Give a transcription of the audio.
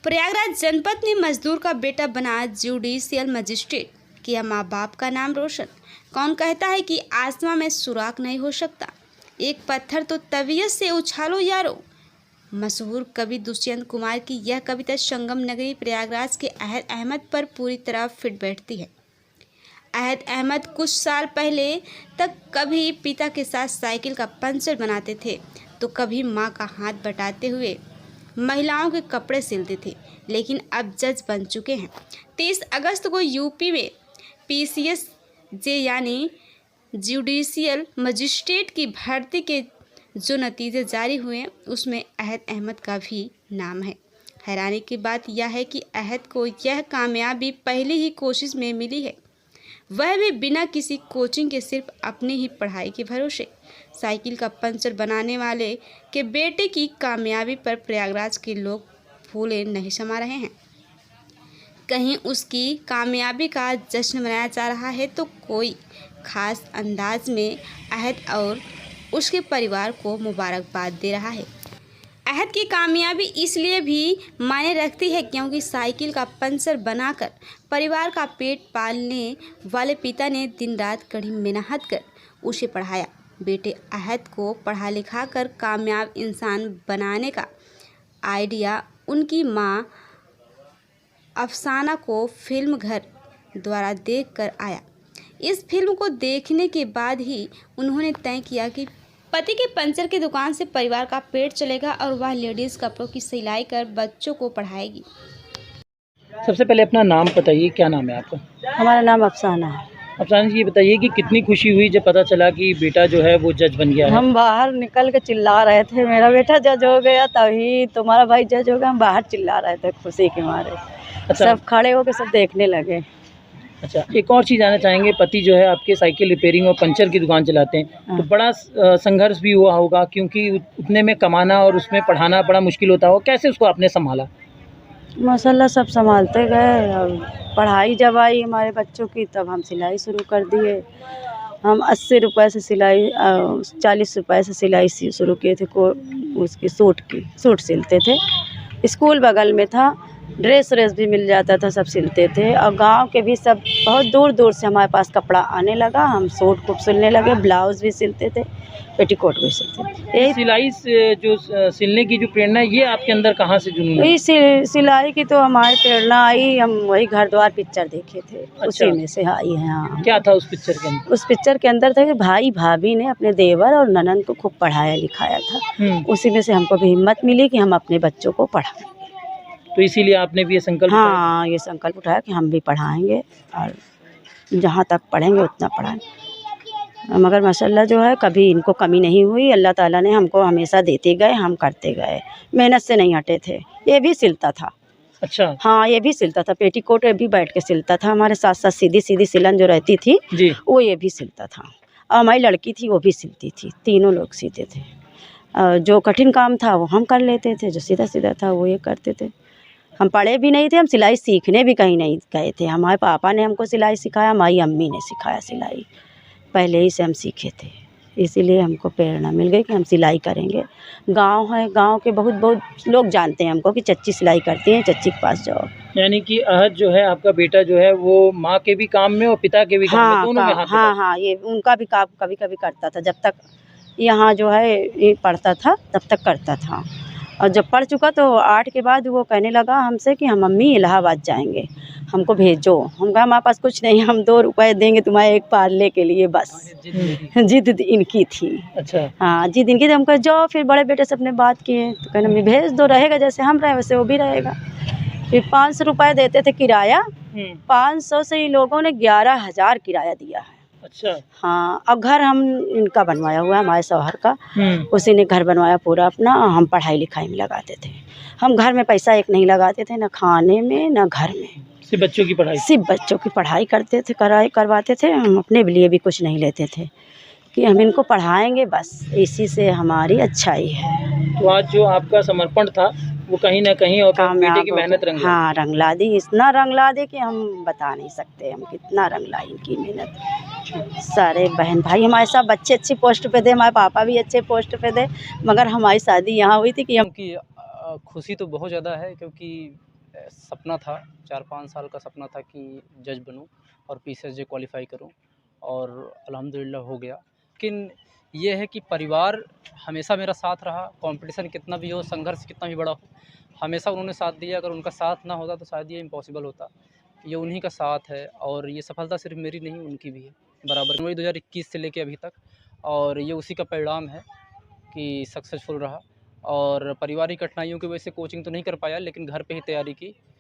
प्रयागराज जनपद ने मजदूर का बेटा बना जुडिशियल मजिस्ट्रेट, किया माँ बाप का नाम रोशन। कौन कहता है कि आसमां में सुराख नहीं हो सकता, एक पत्थर तो तबीयत से उछालो यारो। मशहूर कवि दुष्यंत कुमार की यह कविता संगम नगरी प्रयागराज के अहद अहमद पर पूरी तरह फिट बैठती है। अहद अहमद कुछ साल पहले तक कभी पिता के साथ साइकिल का पंचर बनाते थे तो कभी मां का हाथ बटाते हुए महिलाओं के कपड़े सिलते थे, लेकिन अब जज बन चुके हैं। 30 अगस्त को यूपी में पीसीएस जे यानी जुडिशियल मजिस्ट्रेट की भर्ती के जो नतीजे जारी हुए उसमें अहद अहमद का भी नाम है। हैरानी की बात यह है कि अहद को यह कामयाबी पहली ही कोशिश में मिली है, वह भी बिना किसी कोचिंग के, सिर्फ अपनी ही पढ़ाई के भरोसे। साइकिल का पंचर बनाने वाले के बेटे की कामयाबी पर प्रयागराज के लोग फूले नहीं समा रहे हैं। कहीं उसकी कामयाबी का जश्न मनाया जा रहा है तो कोई खास अंदाज में अहद और उसके परिवार को मुबारकबाद दे रहा है। अहद की कामयाबी इसलिए भी मायने रखती है क्योंकि साइकिल का पंचर बनाकर परिवार का पेट पालने वाले पिता ने दिन रात कड़ी मेहनत कर उसे पढ़ाया। बेटे अहद को पढ़ा लिखा कर कामयाब इंसान बनाने का आइडिया उनकी मां अफसाना को फिल्म घर द्वारा देखकर आया। इस फिल्म को देखने के बाद ही उन्होंने तय किया कि पति के पंचर की दुकान से परिवार का पेट चलेगा और वह लेडीज़ कपड़ों की सिलाई कर बच्चों को पढ़ाएगी। सबसे पहले अपना नाम बताइए, क्या नाम है आपका? हमारा नाम अफसाना है। अफसाना जी, ये बताइए कि कितनी खुशी हुई जब पता चला कि बेटा जो है वो जज बन गया है? हम बाहर निकल के चिल्ला रहे थे, मेरा बेटा जज हो गया, तभी तुम्हारा भाई जज हो गया। हम बाहर चिल्ला रहे थे खुशी के मारे। अच्छा। सब खड़े होकर सब देखने लगे। अच्छा, एक और चीज़ जानना चाहेंगे, पति जो है आपके साइकिल रिपेयरिंग और पंचर की दुकान चलाते हैं, तो बड़ा संघर्ष भी हुआ होगा क्योंकि उतने में कमाना और उसमें पढ़ाना बड़ा मुश्किल होता होगा, कैसे उसको आपने संभाला? माशाल्लाह सब संभालते गए और पढ़ाई जब आई हमारे बच्चों की तब हम सिलाई शुरू कर दिए। हम 80 रुपये से सिलाई 40 रुपये से सिलाई शुरू किए थे। को उसकी सूट सिलते थे। स्कूल बगल में था, ड्रेस भी मिल जाता था, सब सिलते थे। और गांव के भी सब बहुत दूर दूर से हमारे पास कपड़ा आने लगा। हम सूट खूब सिलने लगे, ब्लाउज़ भी सिलते थे, पेटीकोट भी सिलते थे। यही सिलाई से जो सिलने की जो प्रेरणा है, ये आपके अंदर कहाँ से जुनून है? यही सिलाई की तो हमारी प्रेरणा आई, हम वही घर द्वार पिक्चर देखे थे। अच्छा। उसी में से आई है। हाँ, क्या था उस पिक्चर के अंदर? उस पिक्चर के अंदर था कि भाई भाभी ने अपने देवर और ननंद को खूब पढ़ाया लिखाया था। उसी में से हमको भी हिम्मत मिली कि हम अपने बच्चों को पढ़ाएं। तो इसीलिए आपने भी ये संकल्प उठाया? हाँ, ये संकल्प उठाया कि हम भी पढ़ाएंगे और जहाँ तक पढ़ेंगे उतना पढ़ाएं। मगर माशाल्लाह जो है कभी इनको कमी नहीं हुई। अल्लाह ताला ने हमको हमेशा देते गए, हम करते गए, मेहनत से नहीं हटे थे। ये भी सिलता था। अच्छा। हाँ, ये भी सिलता था, पेटीकोट भी बैठ के सिलता था। हमारे साथ साथ सीधी सीधी सिलन जो रहती थी जी, वो ये भी सिलता था। और हमारी लड़की थी वो भी सिलती थी। तीनों लोग सीते थे। जो कठिन काम था वो हम कर लेते थे, जो सीधा सीधा था वो ये करते थे। हम पढ़े भी नहीं थे, हम सिलाई सीखने भी कहीं नहीं गए थे। हमारे पापा ने हमको सिलाई सिखाया, हमारी अम्मी ने सिखाया सिलाई। पहले ही से हम सीखे थे, इसीलिए हमको प्रेरणा मिल गई कि हम सिलाई करेंगे। गांव है, गांव के बहुत लोग जानते हैं हमको कि चच्ची सिलाई करती हैं, चच्ची के पास जाओ। यानी कि अहद जो है आपका बेटा जो है वो माँ के भी काम में और पिता के भी काम में, दोनों में हाथ बटाता है। हाँ, ये उनका भी काम कभी कभी करता था। जब तक यहाँ जो है ये पढ़ता था तब तक करता था। और जब पढ़ चुका तो 8 के बाद वो कहने लगा हमसे कि हम मम्मी इलाहाबाद जाएंगे, हमको भेजो। हम कहा हमारे पास कुछ नहीं, हम 2 रुपए देंगे तुम्हारे एक पार्ले के लिए बस। जिद इनकी थी। अच्छा। हाँ, जिद इनकी थी। हम कहा जाओ। फिर बड़े बेटे से अपने बात किए तो कहने मम्मी भेज दो, रहेगा जैसे हम रहे वैसे वो भी रहेगा। फिर 500 रुपये देते थे किराया। 500 से ही लोगों ने 11,000 किराया दिया है। अच्छा। हाँ, अब घर हम इनका बनवाया हुआ है, हमारे शौहर का। उसी ने घर बनवाया पूरा अपना। हम पढ़ाई लिखाई में लगाते थे। हम घर में पैसा एक नहीं लगाते थे, ना खाने में ना घर में। सिर्फ बच्चों की पढ़ाई? सिर्फ बच्चों की पढ़ाई करते थे, करवाते थे। हम अपने लिए भी कुछ नहीं लेते थे कि हम इनको पढ़ाएंगे, बस इसी से हमारी अच्छाई है। तो आज जो आपका समर्पण था वो कहीं ना कहीं और बेटे की मेहनत रंग लाई। हाँ, रंग ला दी। इतना रंग ला दी कि हम बता नहीं सकते हम कितना रंग लाई इनकी मेहनत। सारे बहन भाई हमारे सब बच्चे अच्छी पोस्ट पे थे, हमारे पापा भी अच्छे पोस्ट पे थे। मगर हमारी शादी यहाँ हुई थी कि हम खुशी तो बहुत ज़्यादा है क्योंकि सपना था, 4-5 साल का सपना था कि जज बनूं और पीसीएसजे क्वालिफ़ाई करूं और अल्हम्दुलिल्लाह हो गया। लेकिन ये है कि परिवार हमेशा मेरा साथ रहा, कॉम्पिटिशन कितना भी हो, संघर्ष कितना भी बड़ा हो, हमेशा उन्होंने साथ दिया। अगर उनका साथ ना होता तो शायद ये इम्पॉसिबल होता। ये उन्हीं का साथ है और ये सफलता सिर्फ़ मेरी नहीं, उनकी भी है बराबर। जनवरी 2021 से लेके अभी तक, और ये उसी का परिणाम है कि सक्सेसफुल रहा। और पारिवारिक कठिनाइयों की वजह से कोचिंग तो नहीं कर पाया, लेकिन घर पे ही तैयारी की